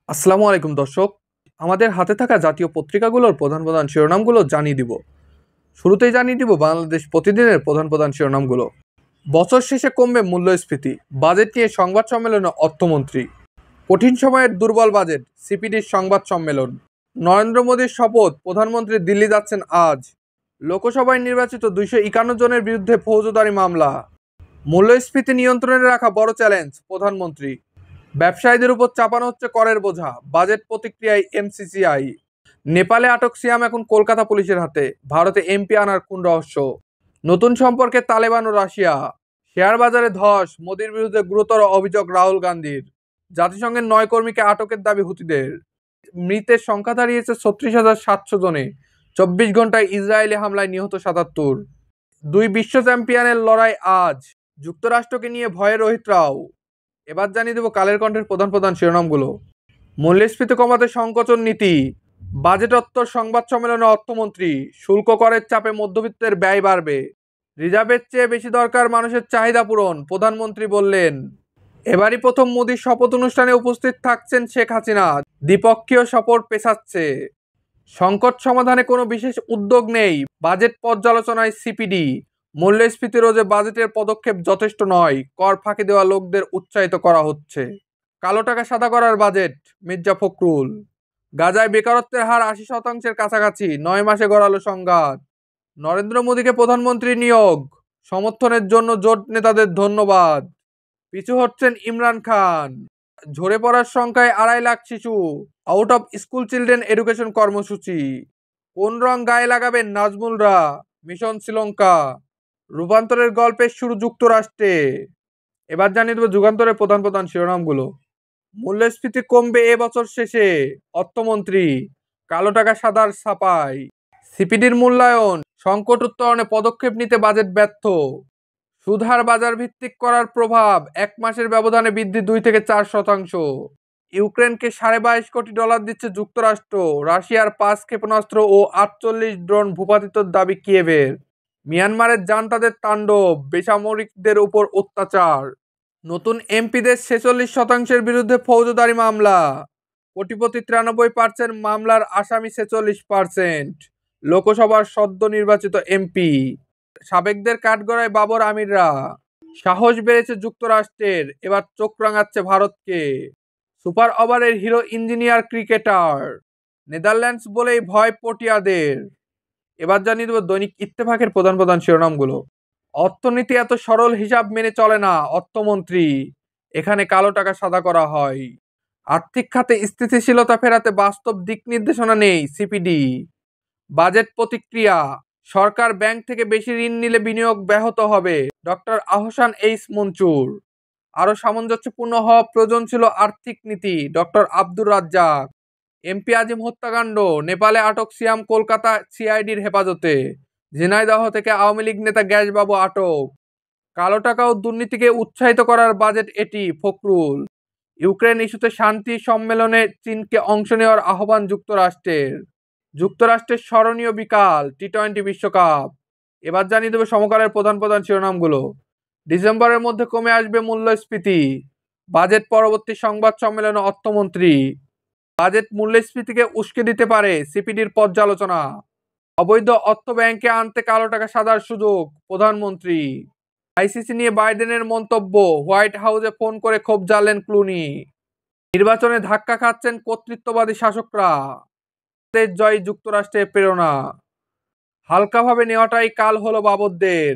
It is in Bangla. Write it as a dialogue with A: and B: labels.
A: আসসালামু আলাইকুম দর্শক। আমাদের হাতে থাকা জাতীয় পত্রিকাগুলোর প্রধান প্রধান শিরোনামগুলো জানিয়ে দিব। শুরুতেই জানিয়ে দিব বাংলাদেশ প্রতিদিনের প্রধান প্রধান শিরোনামগুলো। বছর শেষে কমবে মূল্যস্ফীতি, বাজেট নিয়ে সংবাদ সম্মেলনে অর্থমন্ত্রী। কঠিন সময়ের দুর্বল বাজেট, সিপিডির সংবাদ সম্মেলন। নরেন্দ্র মোদীর শপথ, প্রধানমন্ত্রী দিল্লি যাচ্ছেন আজ। লোকসভায় নির্বাচিত 251 জনের বিরুদ্ধে ফৌজদারি মামলা। মূল্যস্ফীতি নিয়ন্ত্রণে রাখা বড় চ্যালেঞ্জ, প্রধানমন্ত্রী। ব্যবসায়ীদের উপর চাপানো হচ্ছে করের বোঝা, বাজেট প্রতিক্রিয়ায় এমসিসিআই। নেপালে আটক সিয়াম এখন কলকাতা পুলিশের হাতে, ভারতে এমপি আনার কোন রহস্য। নতুন সম্পর্কে তালেবান ও রাশিয়া। শেয়ার বাজারে ধস, মোদির বিরুদ্ধে গুরুতর অভিযোগ রাহুল গান্ধীর। জাতিসংঘের 9 কর্মীকে আটকের দাবি হুতিদের। মৃতের সংখ্যা দাঁড়িয়েছে 36,700 জনে। 24 ঘন্টায় ইসরায়েলি হামলায় নিহত 77। দুই বিশ্ব চ্যাম্পিয়নের লড়াই আজ। যুক্তরাষ্ট্রকে নিয়ে ভয়ে রোহিত রাও। এবার জানিয়ে দেব কালের কণ্ঠের প্রধান প্রধান শিরোনামগুলো। মূল্যস্ফীতি কমাতে সংকোচন নীতি, বাজেটোত্তর সংবাদ সম্মেলনে অর্থমন্ত্রী। শুল্ক করের চাপে মধ্যবিত্তের ব্যয় বাড়বে, রিজার্ভের চেয়ে বেশি দরকার মানুষের চাহিদা পূরণ, প্রধানমন্ত্রী বললেন। এবারই প্রথম মোদীর শপথ অনুষ্ঠানে উপস্থিত থাকছেন শেখ হাসিনা, দ্বিপক্ষীয় সফর পেছাচ্ছে। সংকট সমাধানে কোনো বিশেষ উদ্যোগ নেই, বাজেট পর্যালোচনায় সিপিডি। মূল্যস্ফীতি রোধে বাজেটের পদক্ষেপ যথেষ্ট নয়, কর ফাঁকি দেওয়া লোকদের উৎসাহিত করা হচ্ছে। কালো টাকা সাদা করার বাজেট, মির্জা ফখরুল। গাজায় বেকারত্বের হার 80%-এর কাছাকাছি, 9 মাসে গড়ালো সংঘাত। নরেন্দ্র মোদীকে প্রধানমন্ত্রী নিয়োগ, সমর্থনের জন্য জোট নেতাদের ধন্যবাদ। পিছু হচ্ছেন ইমরান খান। ঝরে পড়ার সংখ্যায় 2.5 লাখ শিশু, out of school children education কর্মসূচি। কোন রং গায়ে লাগাবেন নাজমুলরা, মিশন শ্রীলঙ্কা। রূপান্তরের গল্পের শুরু যুক্তরাষ্ট্রে। এবার জানিয়ে দেবো যুগান্তরের প্রধান প্রধান শিরোনামগুলো। মূল্যস্ফীতি কমবে এ বছর শেষে, অর্থমন্ত্রী। কালো টাকা সাদার ছাপায়। সিপিডির মূল্যায়ন, সংকট উত্তরণে পদক্ষেপ নিতে বাজেট ব্যর্থ। সুদহার বাজার ভিত্তিক করার প্রভাব, 1 মাসের ব্যবধানে বৃদ্ধি 2 থেকে 4%। ইউক্রেনকে $22.5 কোটি দিচ্ছে যুক্তরাষ্ট্র। রাশিয়ার 5 ক্ষেপণাস্ত্র ও 48 ড্রোন ভূপাতিতর দাবি কিয়েভের। মিয়ানমারের জান্তাদের তাণ্ডব, বেসামরিকদের উপর অত্যাচার। নতুন এমপিদের 46%-এর বিরুদ্ধে ফৌজদারি মামলা। কোটিপতি 93% মামলার আসামি 46%। লোকসভার সদ্য নির্বাচিত এমপি। সাবেকদের কাঠগড়ায় বাবর আমিররা। সাহস বেড়েছে যুক্তরাষ্ট্রের, এবার চোখ রাঙাচ্ছে ভারতকে। সুপার ওভারের হিরো ইঞ্জিনিয়ার ক্রিকেটার। নেদারল্যান্ডস বলেই ভয় পটিয়াদের। এবার জানিয়ে দেব দৈনিক ইত্তেফাকের প্রধান প্রধান শিরোনামগুলো। অর্থনীতি এত সরল হিসাব মেনে চলে না, অর্থমন্ত্রী। এখানে কালো টাকা সাদা করা হয়। আর্থিক খাতে স্থিতিশীলতা ফেরাতে বাস্তব দিক নির্দেশনা নেই, সিপিডি। বাজেট প্রতিক্রিয়া, সরকার ব্যাংক থেকে বেশি ঋণ নিলে বিনিয়োগ ব্যাহত হবে, ডক্টর আহসান এইচ মনসুর। আরো সামঞ্জস্যপূর্ণ হওয়া প্রয়োজন ছিল আর্থিক নীতি, ডক্টর আব্দুর রাজ্জাক। এমপি আজিম হত্যাকাণ্ড, নেপালে আটক সিয়াম কলকাতা সিআইডির হেফাজতে। ঝিনাইদহ থেকে আওয়ামী লীগ নেতা গ্যাসবাবু আটক। কালো টাকা ও দুর্নীতিকে উৎসাহিত করার বাজেট এটি, ফখরুল। ইউক্রেন ইস্যুতে শান্তি সম্মেলনে চীনকে অংশ নেওয়ার আহ্বান যুক্তরাষ্ট্রের। যুক্তরাষ্ট্রের স্মরণীয় বিকাল, টি-20 বিশ্বকাপ। এবার জানিয়ে দেবে সমকালের প্রধান প্রধান শিরোনামগুলো। ডিসেম্বরের মধ্যে কমে আসবে মূল্যস্ফীতি, বাজেট পরবর্তী সংবাদ সম্মেলনে অর্থমন্ত্রী। বাজেট মূল্যস্ফীতিকে উস্কে দিতে পারে, সিপিডির পর্যালোচনা। অবৈধ অর্থ ব্যাংকে আনতে কালো টাকা সাদার সুযোগ, প্রধানমন্ত্রী। আইসিসি নিয়ে বাইডেনের মন্তব্য, হোয়াইট হাউসে ফোন করে ক্ষোভ জ্বালেন ক্লুনি। নির্বাচনে ধাক্কা খাচ্ছেন কর্তৃত্ববাদী শাসকরা, দেশ জয় যুক্তরাষ্ট্রের প্রেরণা। হালকাভাবে নেওয়াটাই কাল হলো বাবরদের।